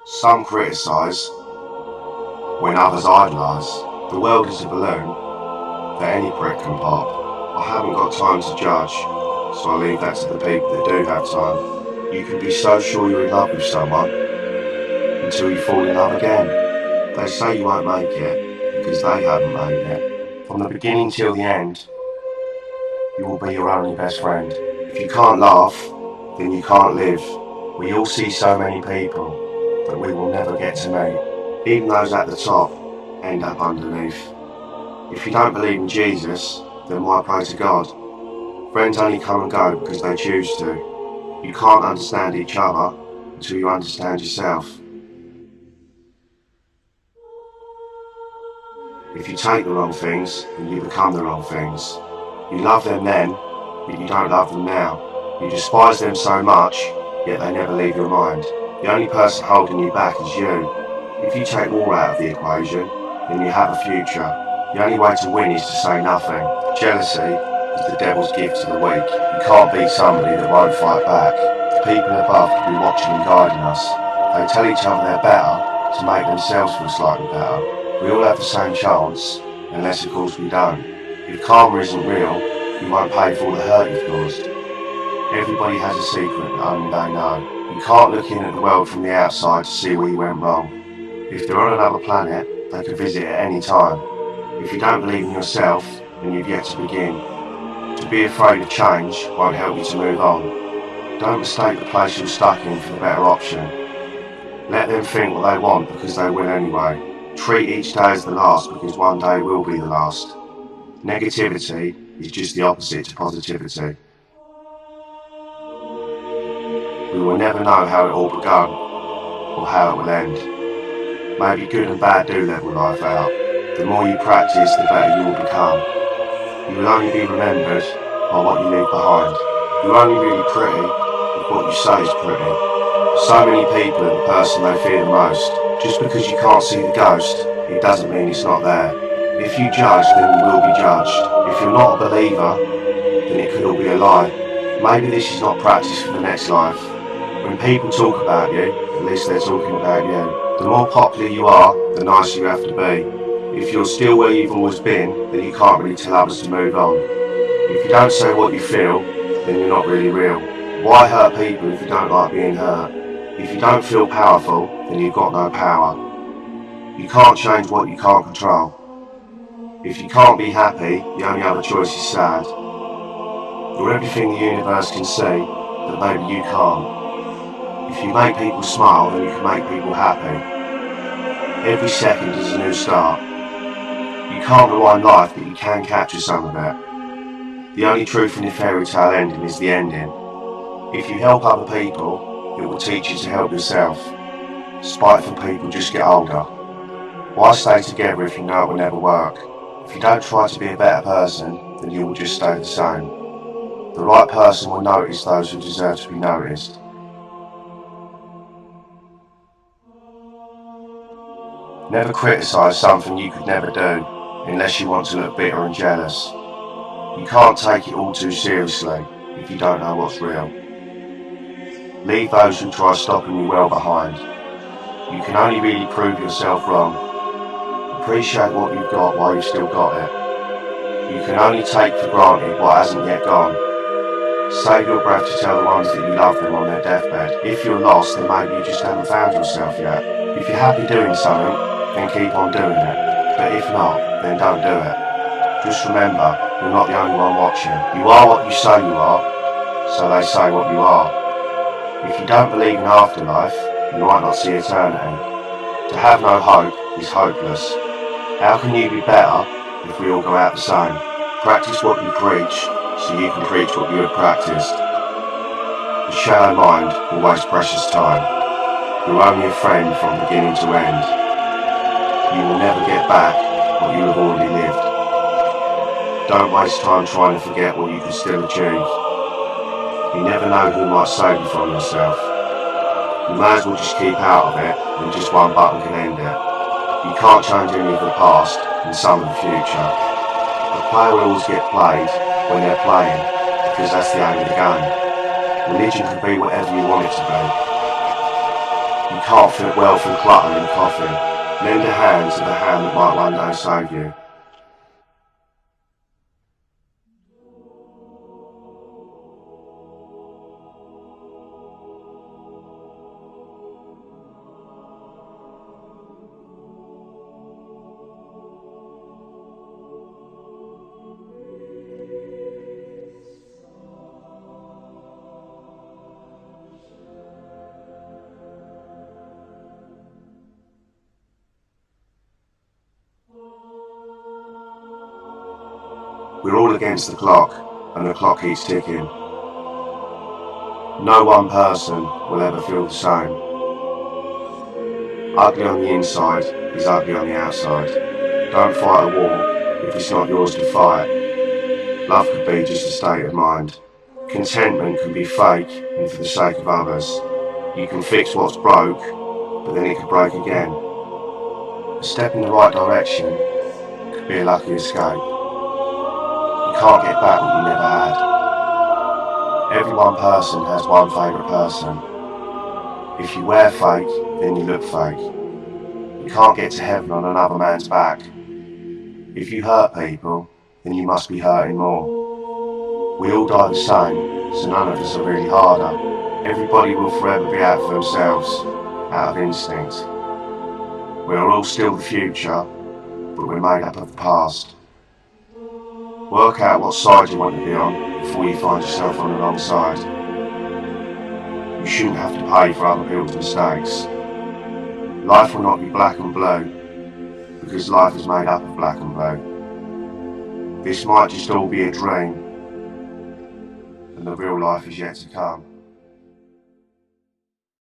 Some criticise, when others idolise. The world is a balloon that any prick can pop. I haven't got time to judge, so I leave that to the people that do have time. You can be so sure you're in love with someone until you fall in love again. They say you won't make it because they haven't made it. From the beginning till the end, you will be your only best friend. If you can't laugh, then you can't live. We all see so many people that we will never get to meet. Even those at the top end up underneath. If you don't believe in Jesus, then why pray to God? Friends only come and go because they choose to. You can't understand each other until you understand yourself. If you take the wrong things, then you become the wrong things. You love them then, but you don't love them now. You despise them so much, yet they never leave your mind. The only person holding you back is you. If you take war out of the equation, then you have a future. The only way to win is to say nothing. Jealousy is the devil's gift to the weak. You can't beat somebody that won't fight back. The people above could be watching and guiding us. They tell each other they're better to make themselves feel slightly better. We all have the same chance, unless of course we don't. If karma isn't real, you won't pay for all the hurt you've caused. Everybody has a secret that only they know. You can't look in at the world from the outside to see where you went wrong. If they're on another planet, they could visit at any time. If you don't believe in yourself, then you've yet to begin. To be afraid of change won't help you to move on. Don't mistake the place you're stuck in for the better option. Let them think what they want because they will anyway. Treat each day as the last because one day will be the last. Negativity is just the opposite to positivity. We will never know how it all begun or how it will end. Maybe good and bad do level life out. The more you practice, the better you will become. You will only be remembered by what you leave behind. You're only really pretty if what you say is pretty. So many people are the person they fear the most. Just because you can't see the ghost, it doesn't mean it's not there. If you judge, then you will be judged. If you're not a believer, then it could all be a lie. Maybe this is not practice for the next life. When people talk about you, at least they're talking about you. The more popular you are, the nicer you have to be. If you're still where you've always been, then you can't really tell others to move on. If you don't say what you feel, then you're not really real. Why hurt people if you don't like being hurt? If you don't feel powerful, then you've got no power. You can't change what you can't control. If you can't be happy, the only other choice is sad. You're everything the universe can see, but maybe you can't. If you make people smile, then you can make people happy. Every second is a new start. You can't rewind life, but you can capture some of it. The only truth in the fairy tale ending is the ending. If you help other people, it will teach you to help yourself. Spiteful people just get older. Why stay together if you know it will never work? If you don't try to be a better person, then you will just stay the same. The right person will notice those who deserve to be noticed. Never criticise something you could never do, unless you want to look bitter and jealous. You can't take it all too seriously if you don't know what's real. Leave those who try stopping you well behind. You can only really prove yourself wrong. Appreciate what you've got while you've still got it. You can only take for granted what hasn't yet gone. Save your breath to tell the ones that you love them on their deathbed. If you're lost, then maybe you just haven't found yourself yet. If you're happy doing something, then keep on doing it. But if not, then don't do it. Just remember, you're not the only one watching. You are what you say you are, so they say what you are. If you don't believe in afterlife, you might not see eternity. To have no hope is hopeless. How can you be better if we all go out the same? Practice what you preach, so you can preach what you have practiced. The shallow mind will waste precious time. You're only a friend from beginning to end. You will never get back what you have already lived. Don't waste time trying to forget what you can still achieve. You never know who might save you from yourself. You may as well just keep out of it, and just one button can end it. You can't change any of the past and some of the future. The play will always get played when they're playing, because that's the aim of the game. Religion can be whatever you want it to be. You can't fit wealth and clutter in a coffin. Lend a hand to the hand that might one day save you. We're all against the clock, and the clock keeps ticking. No one person will ever feel the same. Ugly on the inside is ugly on the outside. Don't fight a war if it's not yours to fight. Love could be just a state of mind. Contentment can be fake and for the sake of others. You can fix what's broke, but then it could break again. A step in the right direction could be a lucky escape. You can't get back what you never had. Every one person has one favourite person. If you wear fake, then you look fake. You can't get to heaven on another man's back. If you hurt people, then you must be hurting more. We all die the same, so none of us are really harder. Everybody will forever be out for themselves, out of instinct. We are all still the future, but we're made up of the past. Work out what side you want to be on before you find yourself on the wrong side. You shouldn't have to pay for other people's mistakes. Life will not be black and blue, because life is made up of black and blue. This might just all be a dream, and the real life is yet to come.